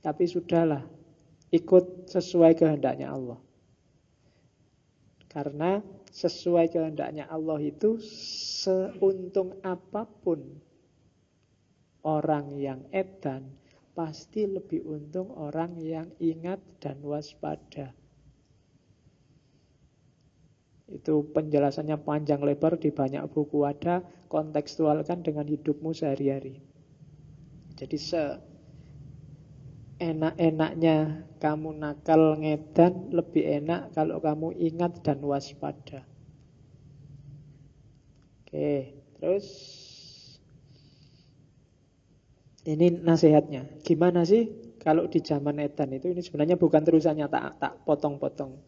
Tapi sudahlah, ikut sesuai kehendaknya Allah. Karena sesuai kehendaknya Allah itu seuntung apapun orang yang edan, pasti lebih untung orang yang ingat dan waspada. Itu penjelasannya panjang lebar di banyak buku ada, kontekstualkan dengan hidupmu sehari-hari. Jadi enak-enaknya kamu nakal ngedan, lebih enak kalau kamu ingat dan waspada. Oke, terus ini nasihatnya. Gimana sih kalau di zaman edan itu? Ini sebenarnya bukan terusannya, tak potong-potong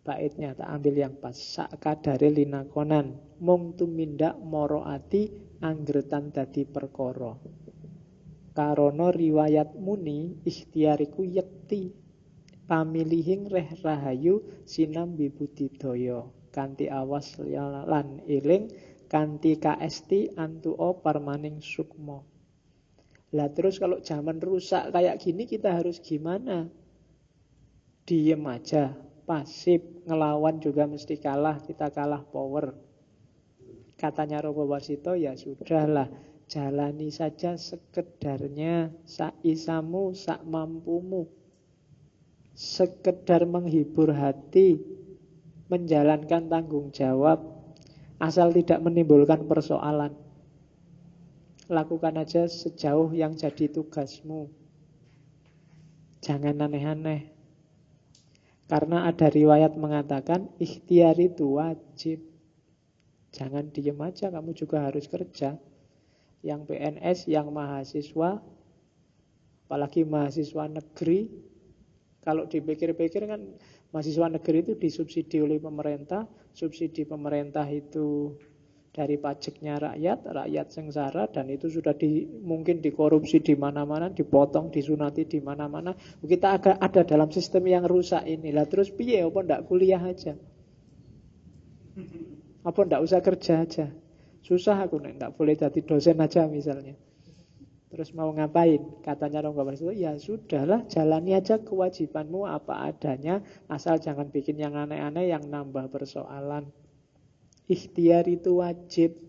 baitnya, tak ambil yang pas. Sakadare linakonan mung tumindak moro ati anggretan dadi perkara. Karono riwayat muni ikhtiariku yekti pamilihing reh rahayu sinambi budidaya kanthi awas lan eling kanthi kaesti antuo parmaning sukma. Lah terus kalau zaman rusak kayak gini kita harus gimana? Diem aja, pasif, ngelawan juga mesti kalah, kita kalah power. Katanya Robo Warsito, ya sudahlah, jalani saja sekedarnya, saisamu, sak mampumu. Sekedar menghibur hati, menjalankan tanggung jawab, asal tidak menimbulkan persoalan. Lakukan aja sejauh yang jadi tugasmu. Jangan aneh-aneh. Karena ada riwayat mengatakan ikhtiar itu wajib. Jangan diem aja, kamu juga harus kerja. Yang PNS, yang mahasiswa, apalagi mahasiswa negeri, kalau dipikir-pikir kan mahasiswa negeri itu disubsidi oleh pemerintah. Subsidi pemerintah itu dari pajaknya rakyat sengsara, dan itu sudah mungkin dikorupsi di mana-mana, dipotong, disunati di mana-mana. Kita ada dalam sistem yang rusak inilah. Terus piye? Apa ndak kuliah aja? Apa ndak usah kerja aja? Susah aku ndak boleh jadi dosen aja misalnya. Terus mau ngapain? Katanya Ronggo Warsito, ya sudahlah, jalani aja kewajibanmu apa adanya, asal jangan bikin yang aneh-aneh yang nambah persoalan. Ikhtiar itu wajib,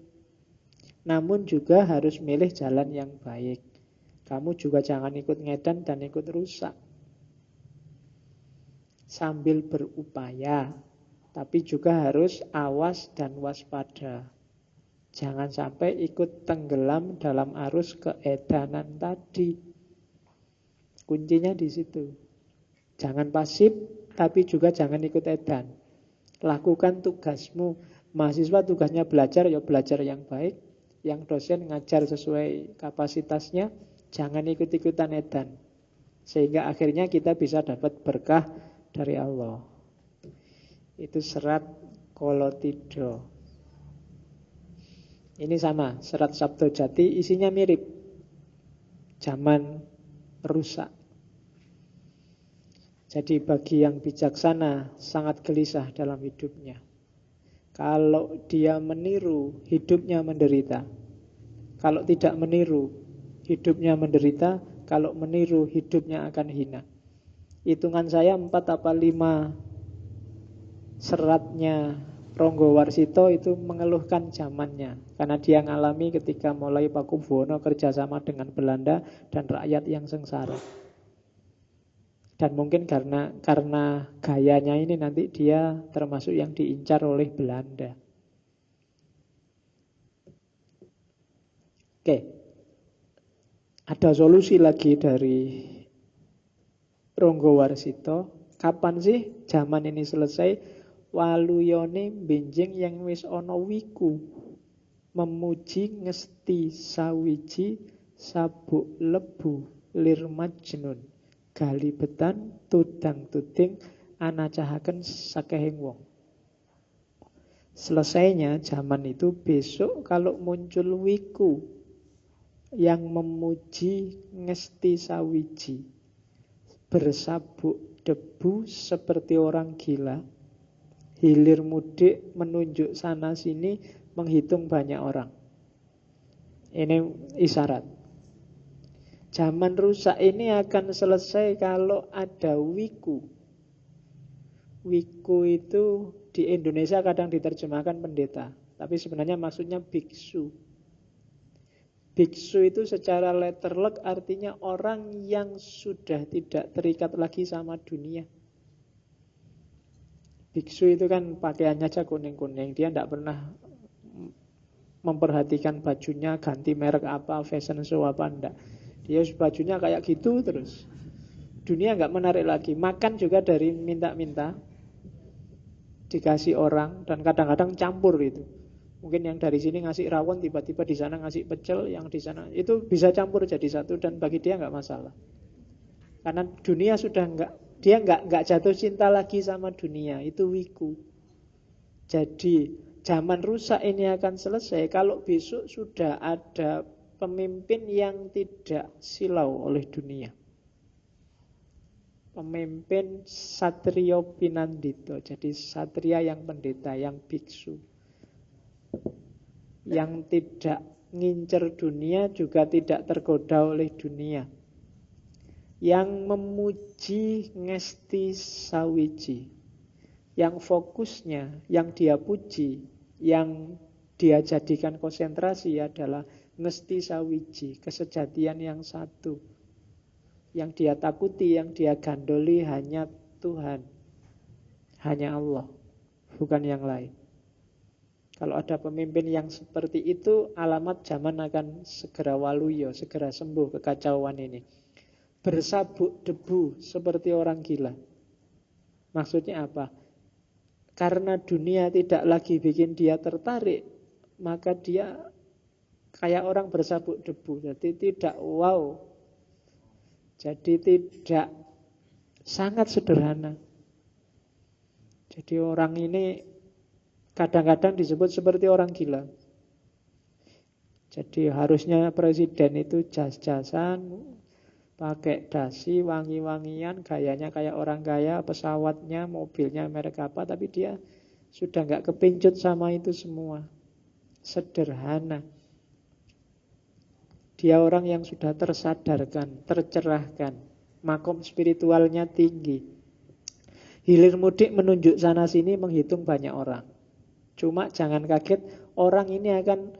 namun juga harus milih jalan yang baik. Kamu juga jangan ikut ngedan dan ikut rusak. Sambil berupaya, tapi juga harus awas dan waspada. Jangan sampai ikut tenggelam dalam arus keedanan tadi. Kuncinya di situ. Jangan pasif, tapi juga jangan ikut edan. Lakukan tugasmu. Mahasiswa tugasnya belajar, ya belajar yang baik. Yang dosen ngajar sesuai kapasitasnya. Jangan ikut-ikutan edan. Sehingga akhirnya kita bisa dapat berkah dari Allah. Itu serat Kolotido. Ini sama, serat Sabdo Jati isinya mirip. Zaman rusak. Jadi bagi yang bijaksana sangat gelisah dalam hidupnya. Kalau dia meniru, hidupnya menderita. Kalau tidak meniru, hidupnya menderita. Kalau meniru, hidupnya akan hina. Hitungan saya 4 apa 5 seratnya Ronggo Warsito itu mengeluhkan zamannya. Karena dia ngalami ketika mulai Pakubuwono kerjasama dengan Belanda dan rakyat yang sengsara. Dan mungkin karena gayanya ini nanti dia termasuk yang diincar oleh Belanda. Oke. Ada solusi lagi dari Ronggo Warsito. Kapan sih zaman ini selesai? Waluyone benjing yang wis ana wiku. Memuji ngesti sawiji sabuk lebu lir majnun. Galibetan tudang tuding anacahaken sakehing wong. Selesainya zaman itu besok kalau muncul wiku yang memuji ngesti sawiji, bersabuk debu seperti orang gila, hilir mudik menunjuk sana sini, menghitung banyak orang. Ini isyarat. Zaman rusak ini akan selesai kalau ada wiku. Wiku itu di Indonesia kadang diterjemahkan pendeta, tapi sebenarnya maksudnya biksu. Biksu itu secara letterlek artinya orang yang sudah tidak terikat lagi sama dunia. Biksu itu kan pakaiannya aja kuning-kuning, dia tidak pernah memperhatikan bajunya ganti merek apa, fashion show apa, enggak. Dia bajunya kayak gitu terus. Dunia nggak menarik lagi. Makan juga dari minta-minta, dikasih orang, dan kadang-kadang campur itu. Mungkin yang dari sini ngasih rawon, tiba-tiba di sana ngasih pecel, yang di sana itu bisa campur jadi satu, dan bagi dia nggak masalah. Karena dunia sudah nggak jatuh cinta lagi sama dunia, itu wiku. Jadi zaman rusak ini akan selesai kalau besok sudah ada pemimpin yang tidak silau oleh dunia. Pemimpin Satrio Pinandito. Jadi satria yang pendeta, yang biksu, yang tidak ngincer dunia, juga tidak tergoda oleh dunia, yang memuji ngesti sawiji, yang fokusnya, yang dia puji, yang dia jadikan konsentrasi adalah ngesti sawiji, kesejatian yang satu. Yang dia takuti, yang dia gandoli hanya Tuhan, hanya Allah, bukan yang lain. Kalau ada pemimpin yang seperti itu, alamat zaman akan segera waluyo, segera sembuh kekacauan ini. Bersabuk debu seperti orang gila. Maksudnya apa? Karena dunia tidak lagi bikin dia tertarik, maka dia kayak orang bersabuk debu. Jadi tidak wow. Jadi tidak, sangat sederhana. Jadi orang ini kadang-kadang disebut seperti orang gila. Jadi harusnya presiden itu jas-jasan, pakai dasi, wangi-wangian, gayanya kayak orang kaya, pesawatnya, mobilnya merek apa, tapi dia sudah nggak kepincut sama itu semua. Sederhana. Dia orang yang sudah tersadarkan, tercerahkan, makom spiritualnya tinggi. Hilir mudik menunjuk sana sini, menghitung banyak orang. Cuma jangan kaget, orang ini akan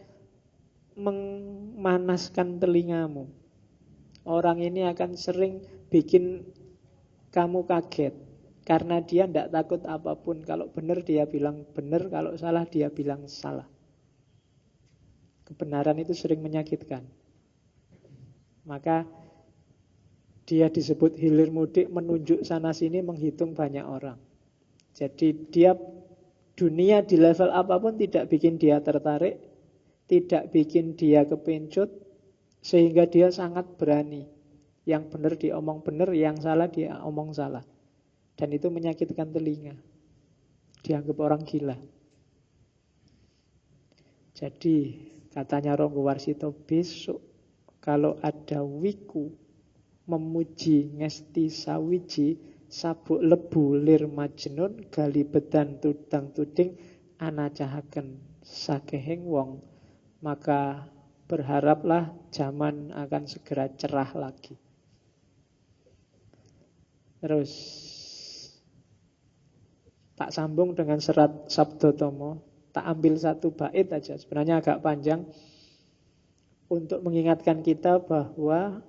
memanaskan telingamu. Orang ini akan sering bikin kamu kaget. Karena dia tidak takut apapun. Kalau benar dia bilang benar, kalau salah dia bilang salah. Kebenaran itu sering menyakitkan. Maka dia disebut hilir mudik, menunjuk sana sini, menghitung banyak orang. Jadi dia, dunia di level apapun tidak bikin dia tertarik, tidak bikin dia kepincut, sehingga dia sangat berani. Yang benar diomong benar, yang salah dia omong salah. Dan itu menyakitkan telinga. Dianggap orang gila. Jadi katanya Ronggo Warsito, besok kalau ada wiku memuji ngesti sawiji, sabuk lebu lir majnun, gali bedan tudang tuding, anacahaken sakehing wong, maka berharaplah zaman akan segera cerah lagi. Terus tak sambung dengan serat Sabdotomo, tak ambil satu bait aja, sebenarnya agak panjang, untuk mengingatkan kita bahwa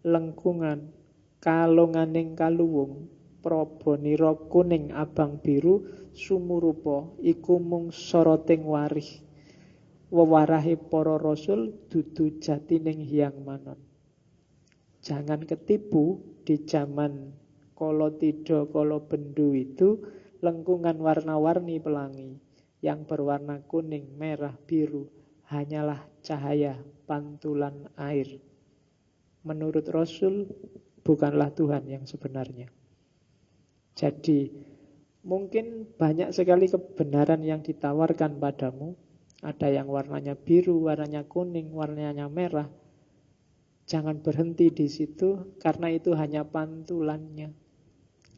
lengkungan kalonganing kaluwung probonira kuning abang biru sumurupa iku mung soroting warih wewarahe para rasul dudu jatining hyang manon. Jangan ketipu di zaman kala tidha kala bendu itu lengkungan warna-warni pelangi yang berwarna kuning, merah, biru hanyalah cahaya pantulan air. Menurut Rasul, bukanlah Tuhan yang sebenarnya. Jadi, mungkin banyak sekali kebenaran yang ditawarkan padamu. Ada yang warnanya biru, warnanya kuning, warnanya merah. Jangan berhenti di situ, karena itu hanya pantulannya.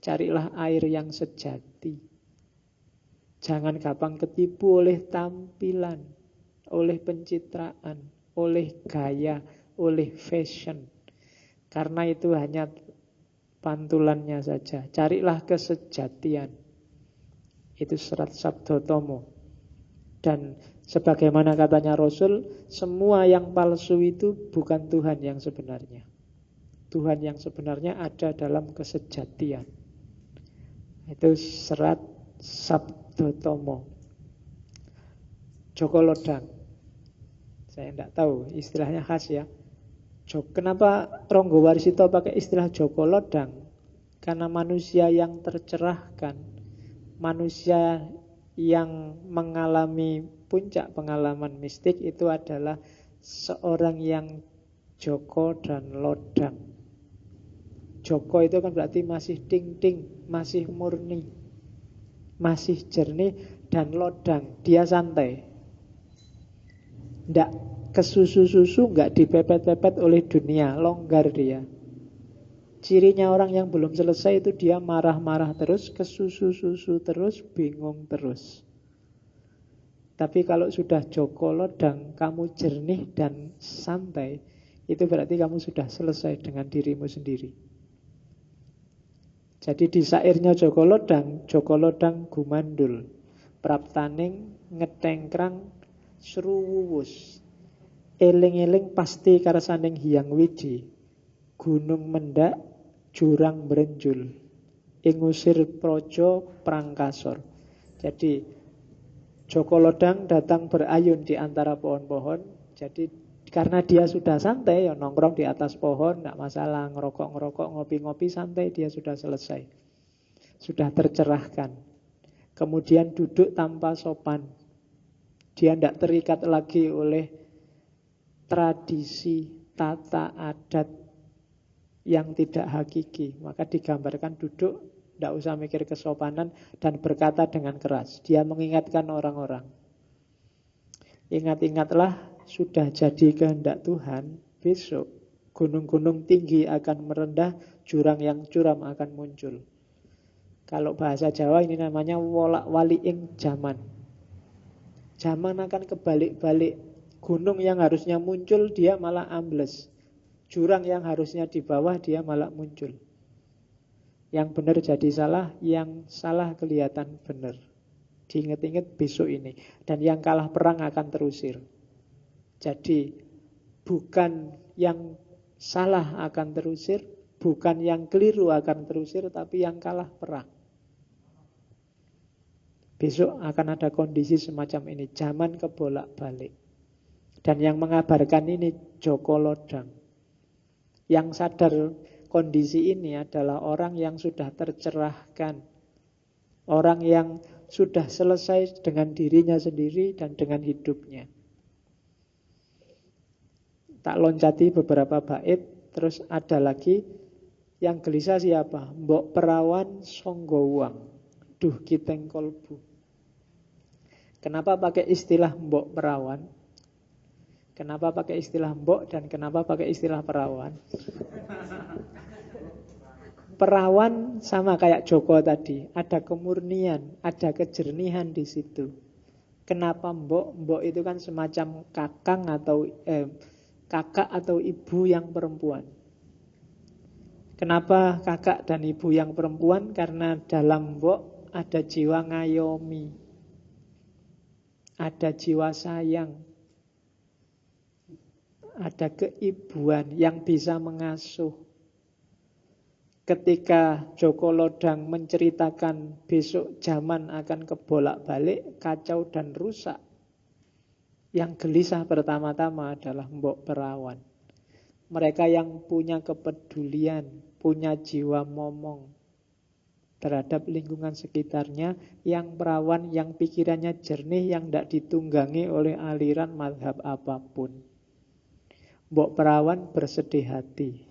Carilah air yang sejati. Jangan gampang ketipu oleh tampilan, oleh pencitraan, oleh gaya, oleh fashion. Karena itu hanya pantulannya saja. Carilah kesejatian. Itu serat Sabdotomo. Dan sebagaimana katanya Rasul, semua yang palsu itu bukan Tuhan yang sebenarnya. Tuhan yang sebenarnya ada dalam kesejatian. Itu serat Sabdotomo. Joko Lodang. Saya tidak tahu, istilahnya khas ya. Kenapa Ronggo Warsito pakai istilah Joko Lodang? Karena manusia yang tercerahkan, manusia yang mengalami puncak pengalaman mistik itu adalah seorang yang Joko dan Lodang. Joko itu kan berarti masih ting-ting, masih murni, masih jernih, dan Lodang, dia santai. Tidak kesusu-susu, nggak dipepet-pepet oleh dunia, longgar dia. Cirinya orang yang belum selesai itu dia marah-marah terus, kesusu-susu terus, bingung terus. Tapi kalau sudah Joko Lodang, kamu jernih dan santai, itu berarti kamu sudah selesai dengan dirimu sendiri. Jadi di sairnya Joko Lodang gumandul, praptaning ngetengkrang sruwuwus, eling-eling pasti karsaning hyang wiji, gunung mendak jurang merenjul, ingusir projo prangkasor. Jadi Joko Lodang datang berayun di antara pohon-pohon. Jadi karena dia sudah santai, ya nongkrong di atas pohon, tidak masalah, ngerokok-ngerokok, ngopi-ngopi, santai, dia sudah selesai, sudah tercerahkan. Kemudian duduk tanpa sopan. Dia tidak terikat lagi oleh tradisi, tata adat yang tidak hakiki. Maka digambarkan duduk, tidak usah mikir kesopanan, dan berkata dengan keras. Dia mengingatkan orang-orang. Ingat-ingatlah, sudah jadi kehendak Tuhan, besok gunung-gunung tinggi akan merendah, jurang yang curam akan muncul. Kalau bahasa Jawa ini namanya wolak-waliing zaman. Zaman akan kebalik-balik. Gunung yang harusnya muncul, dia malah ambles. Jurang yang harusnya di bawah, dia malah muncul. Yang benar jadi salah, yang salah kelihatan benar. Diingat-ingat besok ini. Dan yang kalah perang akan terusir. Jadi bukan yang salah akan terusir, bukan yang keliru akan terusir, tapi yang kalah perang. Besok akan ada kondisi semacam ini, zaman kebolak-balik. Dan yang mengabarkan ini Joko Lodang. Yang sadar kondisi ini adalah orang yang sudah tercerahkan, orang yang sudah selesai dengan dirinya sendiri dan dengan hidupnya. Tak loncati beberapa bait. Terus ada lagi yang gelisah siapa? Mbok perawan songgowang, duh kiteng kolbu. Kenapa pakai istilah mbok perawan? Kenapa pakai istilah mbok dan kenapa pakai istilah perawan? Perawan sama kayak Joko tadi, ada kemurnian, ada kejernihan di situ. Kenapa mbok? Mbok itu kan semacam kakak atau ibu yang perempuan. Kenapa kakak dan ibu yang perempuan? Karena dalam mbok ada jiwa ngayomi, ada jiwa sayang, ada keibuan yang bisa mengasuh. Ketika Joko Lodang menceritakan besok zaman akan kebolak-balik, kacau dan rusak, yang gelisah pertama-tama adalah mbok perawan. Mereka yang punya kepedulian, punya jiwa momong terhadap lingkungan sekitarnya, yang perawan, yang pikirannya jernih, yang tidak ditunggangi oleh aliran mazhab apapun. Mbok perawan bersedih hati.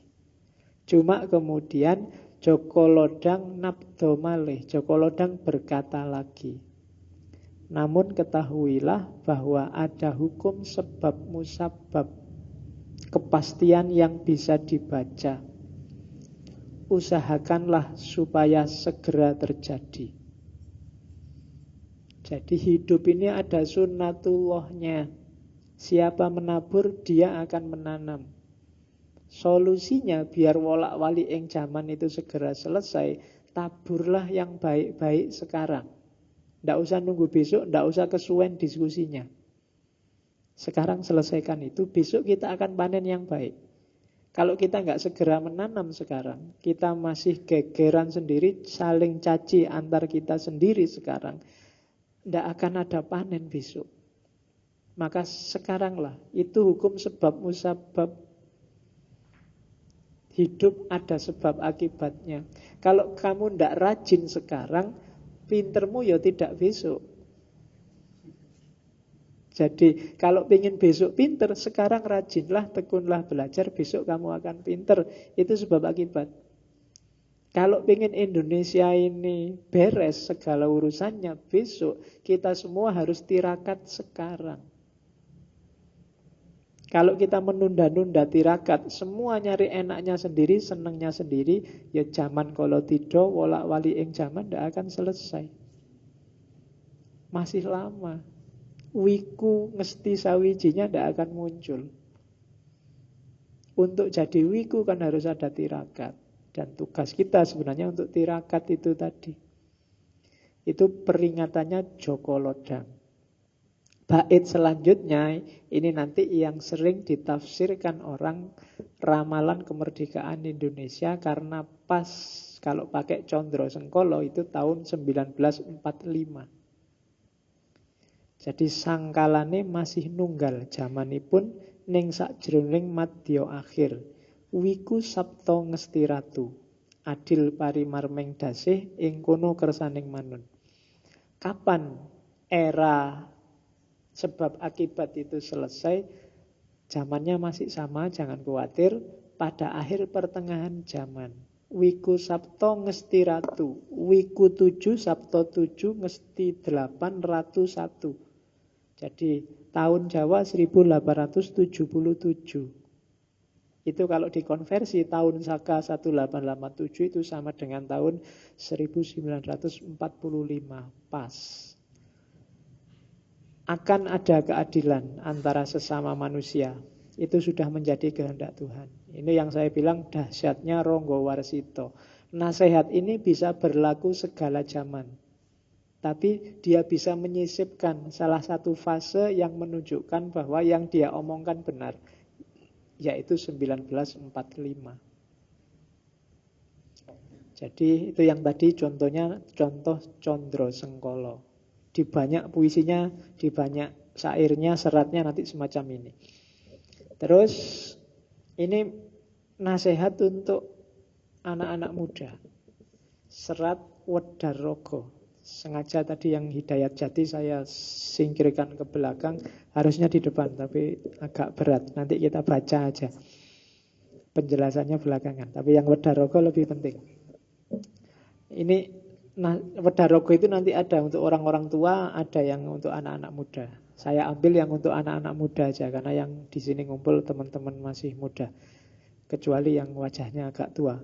Cuma kemudian Joko Lodang nabdo malih, Joko Lodang berkata lagi, namun ketahuilah bahwa ada hukum sebab musabab, kepastian yang bisa dibaca. Usahakanlah supaya segera terjadi. Jadi hidup ini ada sunnatullahnya. Siapa menabur, dia akan menanam. Solusinya biar wolak-wali ing zaman itu segera selesai, taburlah yang baik-baik sekarang. Ndak usah nunggu besok, ndak usah kesuwen diskusinya. Sekarang selesaikan itu, besok kita akan panen yang baik. Kalau kita nggak segera menanam sekarang, kita masih gegeran sendiri, saling caci antar kita sendiri sekarang, ndak akan ada panen besok. Maka sekaranglah, itu hukum sebab musabab. Hidup ada sebab akibatnya. Kalau kamu ndak rajin sekarang, pintermu ya tidak besok. Jadi kalau ingin besok pinter, sekarang rajinlah, tekunlah belajar, besok kamu akan pinter. Itu sebab akibat. Kalau ingin Indonesia ini beres segala urusannya besok, kita semua harus tirakat sekarang. Kalau kita menunda-nunda tirakat, semua nyari enaknya sendiri, senangnya sendiri, ya zaman kalau tido, wolak-wali ing zaman tidak akan selesai. Masih lama. Wiku ngesti sawijinya tidak akan muncul. Untuk jadi wiku kan harus ada tirakat. Dan tugas kita sebenarnya untuk tirakat itu tadi. Itu peringatannya Joko Lodang. Bait selanjutnya ini nanti yang sering ditafsirkan orang ramalan kemerdekaan Indonesia karena pas kalau pakai Condro Sengkolo itu tahun 1945. Jadi sangkalane masih nunggal zamanipun ning sakjroning madya akhir. Wiku sapta ngesti ratu. Adil parimarmeng dasih ing kono kersaning manun. Kapan era sebab akibat itu selesai, zamannya masih sama, jangan khawatir. Pada akhir pertengahan zaman, Wiku Sabto ngesti ratu, Wiku 7 Sabto 7 ngesti 8 ratu 1. Jadi tahun Jawa 1877. Itu kalau dikonversi tahun Saka 1887 itu sama dengan tahun 1945. Pas. Akan ada keadilan antara sesama manusia. Itu sudah menjadi kehendak Tuhan. Ini yang saya bilang dahsyatnya Ronggo Warsito. Nasihat ini bisa berlaku segala zaman. Tapi dia bisa menyisipkan salah satu fase yang menunjukkan bahwa yang dia omongkan benar. Yaitu 1945. Jadi itu yang tadi contohnya, contoh Condro Sengkolo. Di banyak puisinya, di banyak syairnya, seratnya nanti semacam ini. Terus ini nasihat untuk anak-anak muda. Serat Wedarogo. Sengaja tadi yang Hidayat Jati saya singkirkan ke belakang, harusnya di depan tapi agak berat. Nanti kita baca aja. Penjelasannya belakangan, tapi yang Wedarogo lebih penting. Ini Wedarogo itu nanti ada untuk orang-orang tua, ada yang untuk anak-anak muda. Saya ambil yang untuk anak-anak muda aja, karena yang di sini ngumpul teman-teman masih muda. Kecuali yang wajahnya agak tua.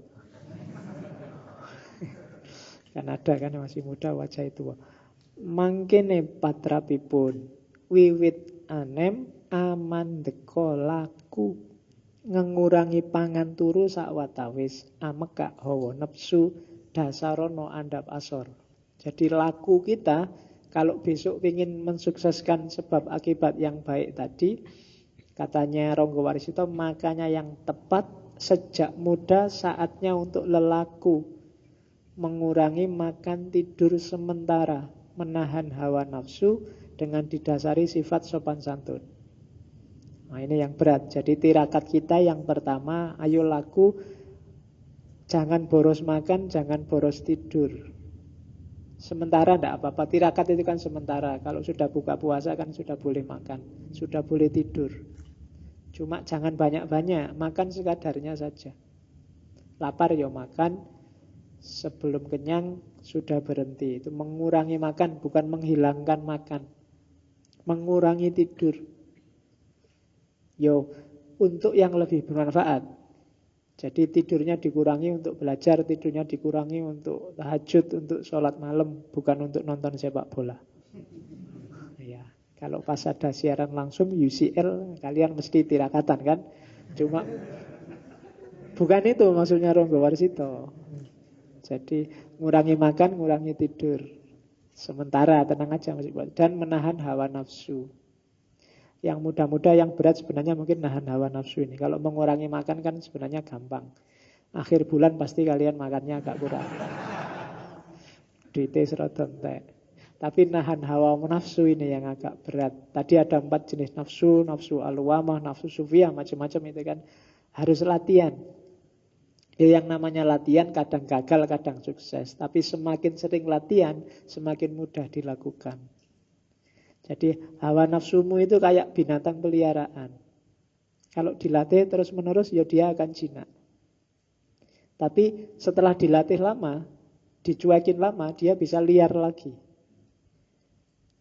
Kan ada kan masih muda wajah tua. Mangkene patrapipun wiwit anem amandeka laku ngengurangi pangan turu sakwatawis amekak hawa nepsu dasarono andap asor. Jadi laku kita kalau besok ingin mensukseskan sebab akibat yang baik tadi, katanya Ronggo Warsito, makanya yang tepat sejak muda saatnya untuk lelaku, mengurangi makan tidur sementara, menahan hawa nafsu dengan didasari sifat sopan santun. Nah ini yang berat. Jadi tirakat kita yang pertama, ayo laku, jangan boros makan, jangan boros tidur. Sementara tidak apa-apa, tirakat itu kan sementara. Kalau sudah buka puasa kan sudah boleh makan, sudah boleh tidur. Cuma jangan banyak-banyak, makan sekadarnya saja. Lapar ya makan, sebelum kenyang sudah berhenti. Itu mengurangi makan, bukan menghilangkan makan. Mengurangi tidur. Yo, untuk yang lebih bermanfaat. Jadi tidurnya dikurangi untuk belajar, tidurnya dikurangi untuk tahajud, untuk sholat malam, bukan untuk nonton sepak bola. Ya, kalau pas ada siaran langsung UCL, kalian mesti tirakatan kan? Bukan itu maksudnya Ronggo Warsito. Jadi ngurangi makan, ngurangi tidur. Sementara tenang aja Mas Iqbal. Dan menahan hawa nafsu. Yang muda-muda, yang berat sebenarnya mungkin nahan hawa nafsu ini. Kalau mengurangi makan kan sebenarnya gampang. Akhir bulan pasti kalian makannya agak kurang. Duitnya serodon entek. Tapi nahan hawa nafsu ini yang agak berat. Tadi ada 4 jenis nafsu. Nafsu al-lawamah, nafsu sufiyah, macam-macam itu kan. Harus latihan. Ya, yang namanya latihan kadang gagal, kadang sukses. Tapi semakin sering latihan, semakin mudah dilakukan. Jadi hawa nafsumu itu kayak binatang peliharaan. Kalau dilatih terus-menerus, ya dia akan jinak. Tapi setelah dilatih lama, dicuekin lama, dia bisa liar lagi.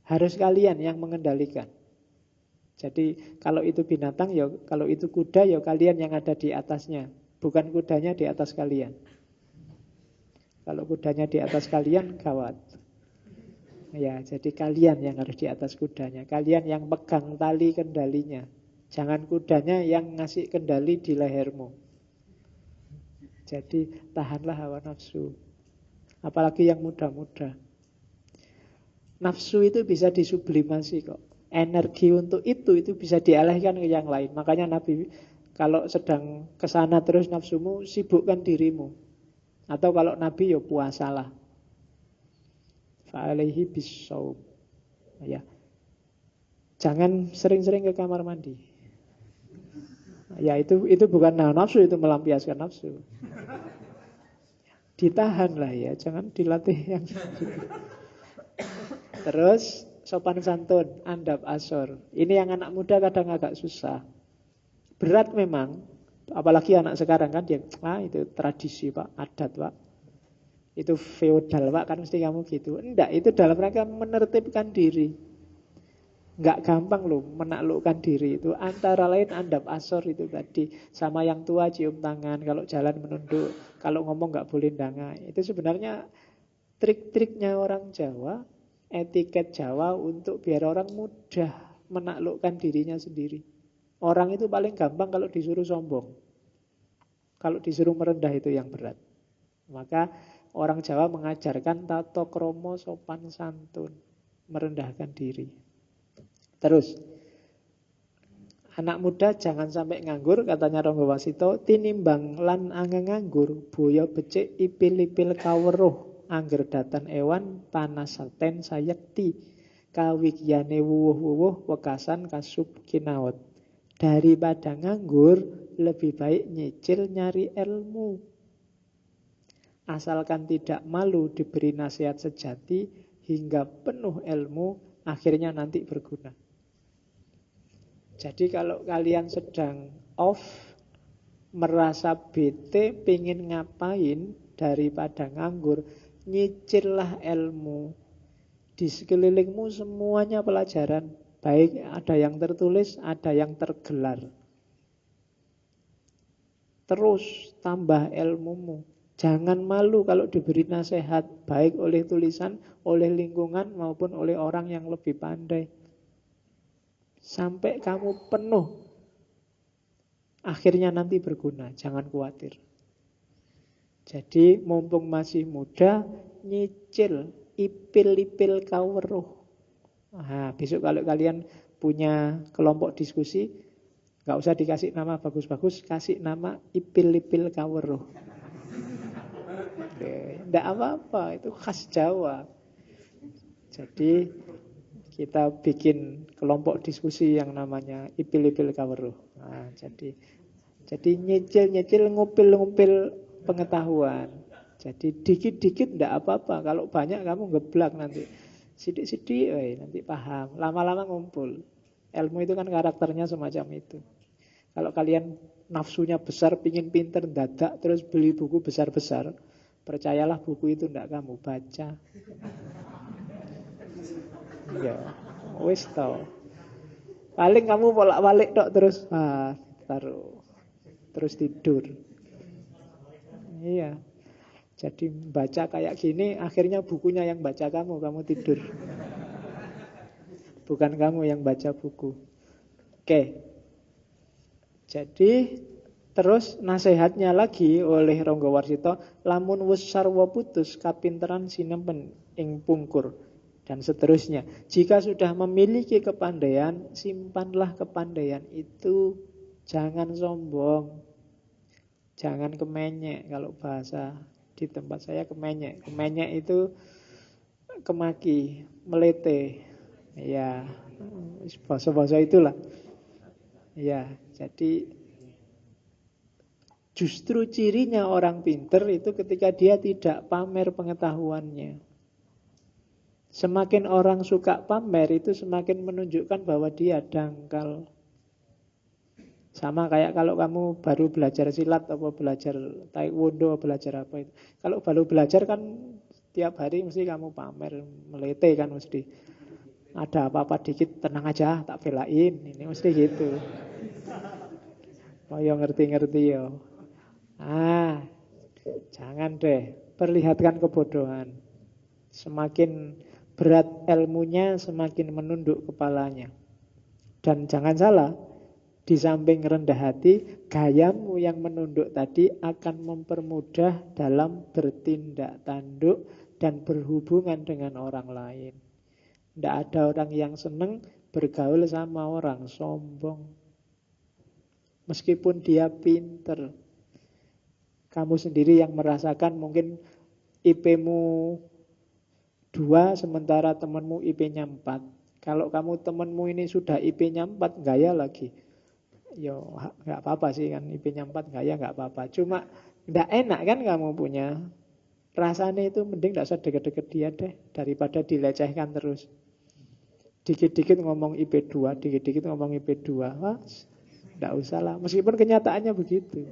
Harus kalian yang mengendalikan. Jadi kalau itu binatang, ya kalau itu kuda, ya kalian yang ada di atasnya. Bukan kudanya di atas kalian. Kalau kudanya di atas kalian, gawat. Ya, jadi kalian yang harus di atas kudanya. Kalian yang pegang tali kendalinya. Jangan kudanya yang ngasih kendali di lehermu. Jadi tahanlah hawa nafsu. Apalagi yang muda-muda. Nafsu itu bisa disublimasi kok. Energi untuk itu bisa dialihkan ke yang lain. Makanya Nabi kalau sedang kesana terus nafsumu, sibukkan dirimu. Atau kalau Nabi ya puasalah. Fa'alaihi bisawm. Ya. Jangan sering-sering ke kamar mandi. Ya itu bukan nafsu, itu melampiaskan nafsu. Ditahan lah ya, jangan dilatih yang gitu. Terus sopan santun, andap asor. Ini yang anak muda kadang agak susah. Berat memang, apalagi anak sekarang kan dia, itu tradisi Pak, adat Pak. Itu feodal Pak, kan mesti kamu gitu. Enggak, itu dalam rangka menertibkan diri. Enggak gampang loh menaklukkan diri itu. Antara lain andap asor itu tadi. Sama yang tua cium tangan, kalau jalan menunduk, kalau ngomong enggak boleh ndangai. Itu sebenarnya trik-triknya orang Jawa, etiket Jawa untuk biar orang mudah menaklukkan dirinya sendiri. Orang itu paling gampang kalau disuruh sombong. Kalau disuruh merendah itu yang berat. Maka orang Jawa mengajarkan tata krama sopan santun, merendahkan diri. Terus, anak muda jangan sampai nganggur, katanya Ronggo Warsito, tinimbang lan angin nganggur, boyo becik ipil-ipil kaweruh, angger datan ewan panasaten sayekti, kawikyane wuwuh-wuwuh wekasan kasub kinaot. Daripada nganggur, lebih baik nyicil nyari ilmu. Asalkan tidak malu diberi nasihat sejati, hingga penuh ilmu, akhirnya nanti berguna. Jadi kalau kalian sedang off, merasa bete, pengen ngapain, daripada nganggur, nyicillah ilmu. Di sekelilingmu semuanya pelajaran. Baik ada yang tertulis, ada yang tergelar. Terus tambah ilmumu. Jangan malu kalau diberi nasihat, baik oleh tulisan, oleh lingkungan, maupun oleh orang yang lebih pandai. Sampai kamu penuh, akhirnya nanti berguna, jangan khawatir. Jadi mumpung masih muda, nyicil, ipil-ipil kaweruh. Nah, besok kalau kalian punya kelompok diskusi, gak usah dikasih nama bagus-bagus, kasih nama ipil-ipil kaweruh. Tidak apa-apa, itu khas Jawa. Jadi kita bikin kelompok diskusi yang namanya ipil-ipil kaweruh. Nah, jadi nyicil-nyicil, ngupil-ngupil pengetahuan. Jadi dikit-dikit tidak apa-apa. Kalau banyak kamu geblak nanti. Sidik-sidik, nanti paham. Lama-lama ngumpul. Ilmu itu kan karakternya semacam itu. Kalau kalian nafsunya besar, pingin pinter, dadak, terus beli buku besar-besar, percayalah buku itu tidak kamu baca. Ya, wis tau. Paling kamu bolak-balik tok terus taruh. Terus tidur. Iya. Jadi baca kayak gini, akhirnya bukunya yang baca kamu tidur. Bukan kamu yang baca buku. Oke. Jadi Terus nasihatnya lagi oleh Rangga Warsita, lamun wis sarwa putus kapinteran sinempen ing pungkur dan seterusnya. Jika sudah memiliki kepandaian, simpanlah kepandaian itu, jangan sombong, jangan kemenyek. Kalau bahasa di tempat saya kemenyek. Kemenyek itu kemaki, melete. Ya, bahasa-bahasa itulah. Ya, jadi justru cirinya orang pinter itu ketika dia tidak pamer pengetahuannya. Semakin orang suka pamer itu semakin menunjukkan bahwa dia dangkal. Sama kayak kalau kamu baru belajar silat atau belajar taekwondo, belajar apa itu. Kalau baru belajar kan tiap hari mesti kamu pamer, melete kan mesti. Ada apa-apa dikit, tenang aja, tak belain. Ini mesti gitu. Oh ya ngerti-ngerti ya. Jangan deh, perlihatkan kebodohan. Semakin berat ilmunya, semakin menunduk kepalanya. Dan jangan salah, di samping rendah hati, gayamu yang menunduk tadi akan mempermudah dalam bertindak tanduk dan berhubungan dengan orang lain. Tidak ada orang yang senang bergaul sama orang sombong. Meskipun dia pinter. Kamu sendiri yang merasakan mungkin IP-mu 2 sementara temanmu IP-nya 4. Kalau kamu temanmu ini sudah IP-nya 4, gaya lagi. Yo, nggak apa-apa sih kan IP-nya 4 gaya nggak apa-apa. Cuma nggak enak kan kamu punya. Rasanya itu mending nggak usah deket-deket dia deh daripada dilecehkan terus. Dikit-dikit ngomong IP2, dikit-dikit ngomong IP2. Wah, nggak usah lah. Meskipun kenyataannya begitu.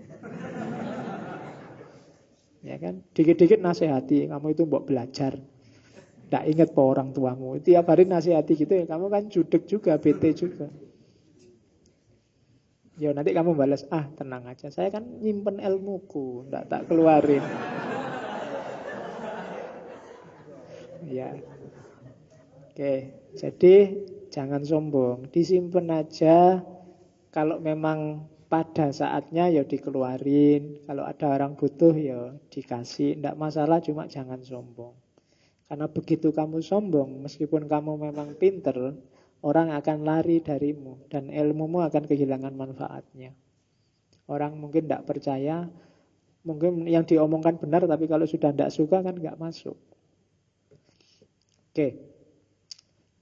Ya kan, dikit-dikit nasihati, kamu itu mbok belajar. Nggak ingat po orang tuamu. Tiap hari nasihati gitu ya, kamu kan judek juga, bete juga. Ya nanti kamu balas, tenang aja, saya kan nyimpen ilmuku, nggak tak keluarin. Ya. Oke, jadi jangan sombong, disimpan aja. Kalau memang pada saatnya ya dikeluarin. Kalau ada orang butuh ya dikasih. Tidak masalah, cuma jangan sombong. Karena begitu kamu sombong, meskipun kamu memang pinter, orang akan lari darimu. Dan ilmumu akan kehilangan manfaatnya. Orang mungkin tidak percaya, mungkin yang diomongkan benar, tapi kalau sudah tidak suka kan nggak masuk. Oke.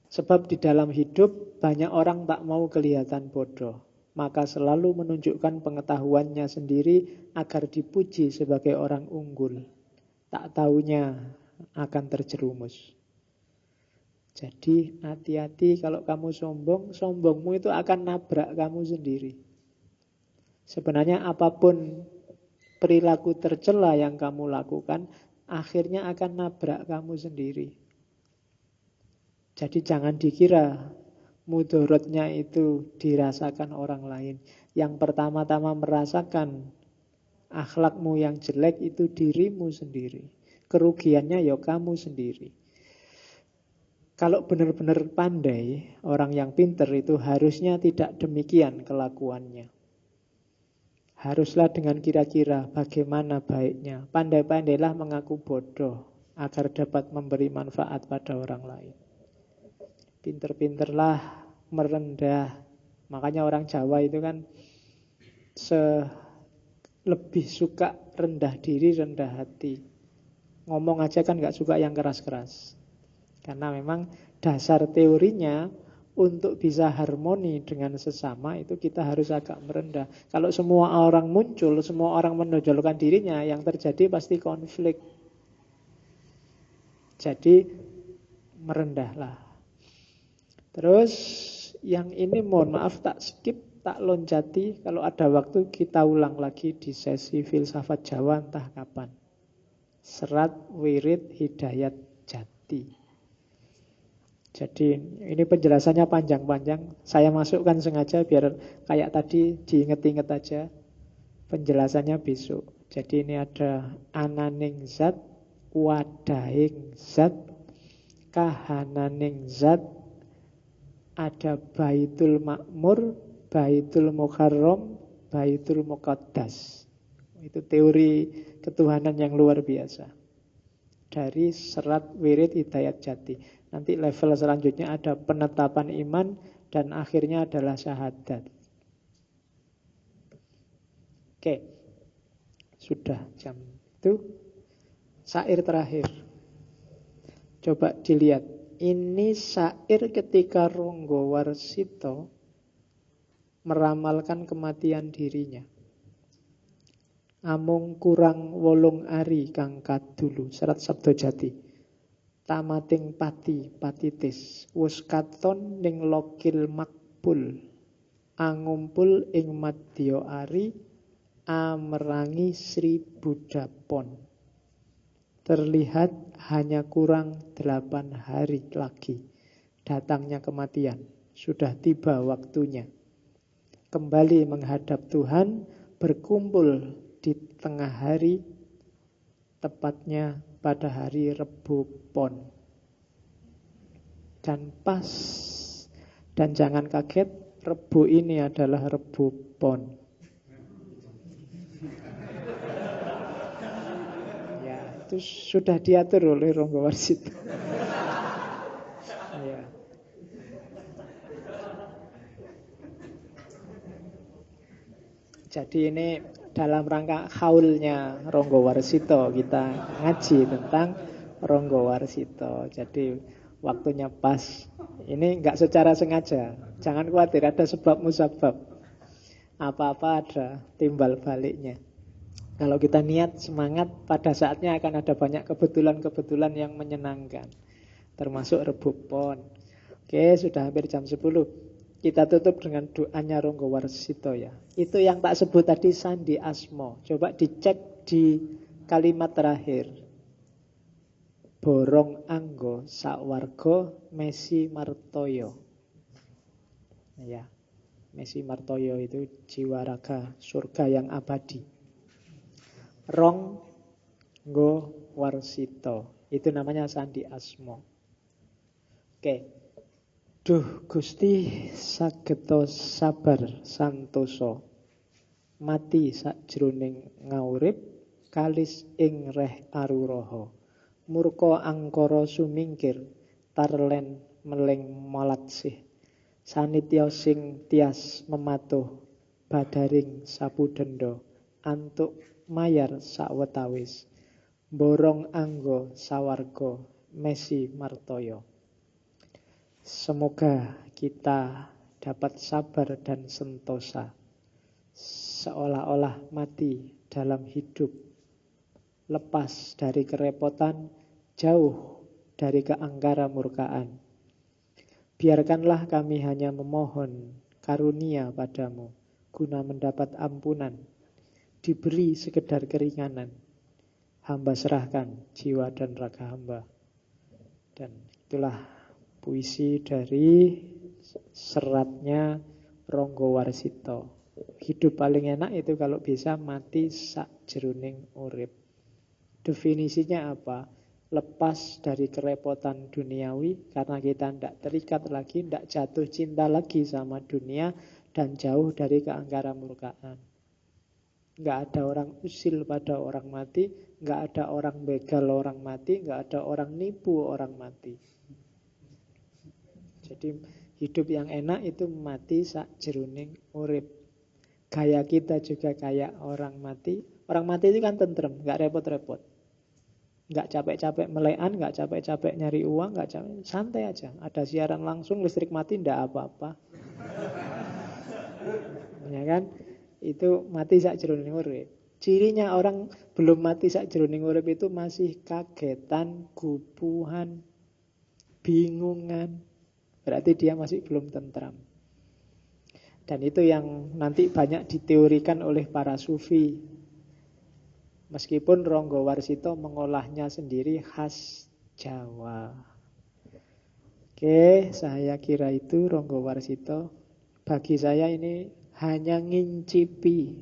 Sebab di dalam hidup banyak orang tak mau kelihatan bodoh. Maka selalu menunjukkan pengetahuannya sendiri agar dipuji sebagai orang unggul. Tak taunya akan terjerumus. Jadi hati-hati kalau kamu sombong, sombongmu itu akan nabrak kamu sendiri. Sebenarnya apapun perilaku tercela yang kamu lakukan, akhirnya akan nabrak kamu sendiri. Jadi jangan dikira mudorotnya itu dirasakan orang lain. Yang pertama-tama merasakan akhlakmu yang jelek itu dirimu sendiri. Kerugiannya ya kamu sendiri. Kalau benar-benar pandai, orang yang pinter itu harusnya tidak demikian kelakuannya. Haruslah dengan kira-kira bagaimana baiknya. Pandai-pandailah mengaku bodoh agar dapat memberi manfaat pada orang lain. Pinter-pinterlah merendah. Makanya orang Jawa itu kan lebih suka rendah diri, rendah hati. Ngomong aja kan gak suka yang keras-keras. Karena memang dasar teorinya untuk bisa harmoni dengan sesama itu kita harus agak merendah. Kalau semua orang muncul, semua orang menonjolkan dirinya, yang terjadi pasti konflik. Jadi merendahlah. Terus yang ini mohon maaf tak skip, tak loncati. Kalau ada waktu kita ulang lagi di sesi filsafat Jawa entah kapan. Serat Wirid Hidayat Jati. Jadi ini penjelasannya panjang-panjang. Saya masukkan sengaja biar kayak tadi diinget-inget aja. Penjelasannya besok. Jadi ini ada ananing zat, wadahing zat, kahananing zat, ada Baitul Makmur, Baitul Mukarram, Baitul Muqaddas. Itu teori ketuhanan yang luar biasa. Dari serat wirid Hidayat Jati. Nanti level selanjutnya ada penetapan iman dan akhirnya adalah syahadat. Oke. Sudah jam itu. Syair terakhir. Coba dilihat. Ini syair ketika Ronggo Warsito meramalkan kematian dirinya. Amung kurang 8 ari kang kadulu, serat Sabda Jati. Tamating pati patitis, wus katon ning lokil makbul. Angumpul ing madya ari, amerangi Sri Budapon. Terlihat hanya kurang 8 hari lagi datangnya kematian. Sudah tiba waktunya. Kembali menghadap Tuhan, berkumpul di tengah hari, tepatnya pada hari Rebu Pon. Dan pas, dan jangan kaget, Rebu ini adalah Rebu Pon. Ya, itu sudah diatur oleh Ronggo Warsito. Ya. Jadi ini dalam rangka haulnya Ronggo Warsito kita ngaji tentang Ronggo Warsito. Jadi waktunya pas. Ini enggak secara sengaja. Jangan khawatir, ada sebab musabab. Apa-apa ada timbal baliknya. Kalau kita niat semangat, pada saatnya akan ada banyak kebetulan-kebetulan yang menyenangkan. Termasuk Rebu Pon. Oke, sudah hampir jam 10. Kita tutup dengan doanya Ronggo Warsito ya. Itu yang tak sebut tadi Sandi Asmo. Coba dicek di kalimat terakhir. Borong anggo sakwarga Mesi Martoyo. Ya, Mesi Martoyo itu jiwa raga surga yang abadi. Ronggo Warsito. Itu namanya Sandi Asmo. Oke. Duh Gusti sageta sabar santoso mati sakjroning ngaurip kalis ing reh aruroho murka angkara sumingkir tarlen meleng molatsih sanitya sing tias mematuh badaring sapudenda antuk mayar sawetawis borong anggo sawarga Mesi Martoyo. Semoga kita dapat sabar dan sentosa, seolah-olah mati dalam hidup, lepas dari kerepotan, jauh dari keangkara murkaan. Biarkanlah kami hanya memohon karunia padamu, guna mendapat ampunan, diberi sekedar keringanan. Hamba serahkan jiwa dan raga hamba. Dan itulah puisi dari seratnya Ronggo Warsito. Hidup paling enak itu kalau bisa mati sakjroning urip. Definisinya apa? Lepas dari kerepotan duniawi karena kita tidak terikat lagi, tidak jatuh cinta lagi sama dunia dan jauh dari keangkara murkaan. Nggak ada orang usil pada orang mati, nggak ada orang begal orang mati, nggak ada orang nipu orang mati. Jadi hidup yang enak itu mati sakjroning urip. Gaya kita juga kayak orang mati. Orang mati itu kan tentrem, nggak repot-repot. Nggak capek-capek melekan, nggak capek-capek nyari uang, nggak capek, santai aja. Ada siaran langsung, listrik mati, ndak apa-apa. Ya kan? Itu mati sakjroning urip. Cirinya orang belum mati sakjroning urip itu masih kagetan, gupuhan, bingungan. Berarti dia masih belum tentram. Dan itu yang nanti banyak diteorikan oleh para sufi. Meskipun Ronggo Warsito mengolahnya sendiri khas Jawa. Oke, saya kira itu Ronggo Warsito. Bagi saya ini hanya ngincipi.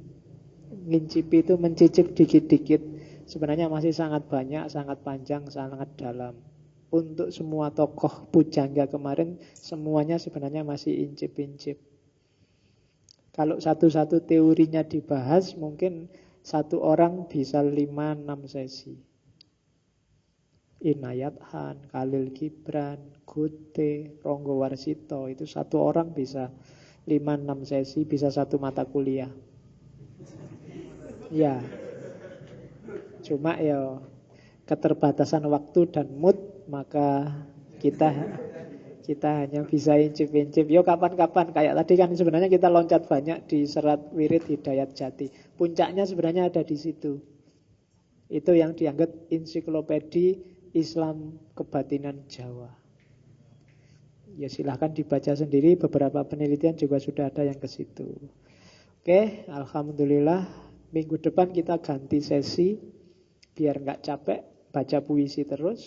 Ngincipi itu mencicip dikit-dikit. Sebenarnya masih sangat banyak, sangat panjang, sangat dalam. Untuk semua tokoh pujangga kemarin, semuanya sebenarnya masih incip-incip. Kalau satu-satu teorinya dibahas, mungkin satu orang bisa 5-6 sesi. Inayat Han, Khalil Gibran, Goethe, Ronggo Warsito, itu satu orang bisa 5-6 sesi, bisa satu mata kuliah. Ya, cuma ya keterbatasan waktu dan mood, maka kita hanya bisa incip-incip. Yo kapan-kapan, kayak tadi kan sebenarnya kita loncat banyak di serat wirid Hidayat Jati. Puncaknya sebenarnya ada di situ. Itu yang dianggap ensiklopedi Islam kebatinan Jawa. Ya silahkan dibaca sendiri, beberapa penelitian juga sudah ada yang ke situ. Oke, alhamdulillah. Minggu depan kita ganti sesi, biar nggak capek baca puisi terus.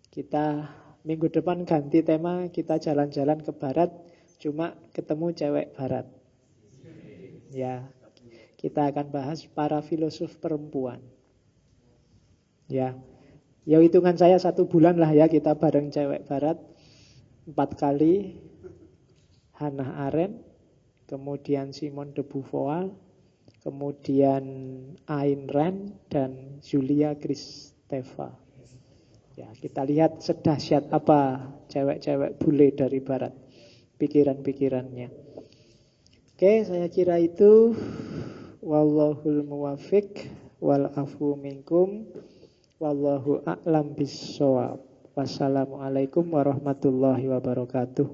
Kita minggu depan ganti tema, kita jalan-jalan ke barat, cuma ketemu cewek barat. Ya, kita akan bahas para filosof perempuan. Ya, ya hitungan saya 1 bulan lah ya kita bareng cewek barat. 4 kali Hannah Arendt, kemudian Simone de Beauvoir, kemudian Ayn Rand, dan Julia Kristeva. Ya, kita lihat sedahsyat apa cewek-cewek bule dari barat, pikiran-pikirannya. Oke, saya kira itu. Wallahul muwafiq wal afu minkum. Wallahu a'lam bissawab. Wassalamualaikum warahmatullahi wabarakatuh.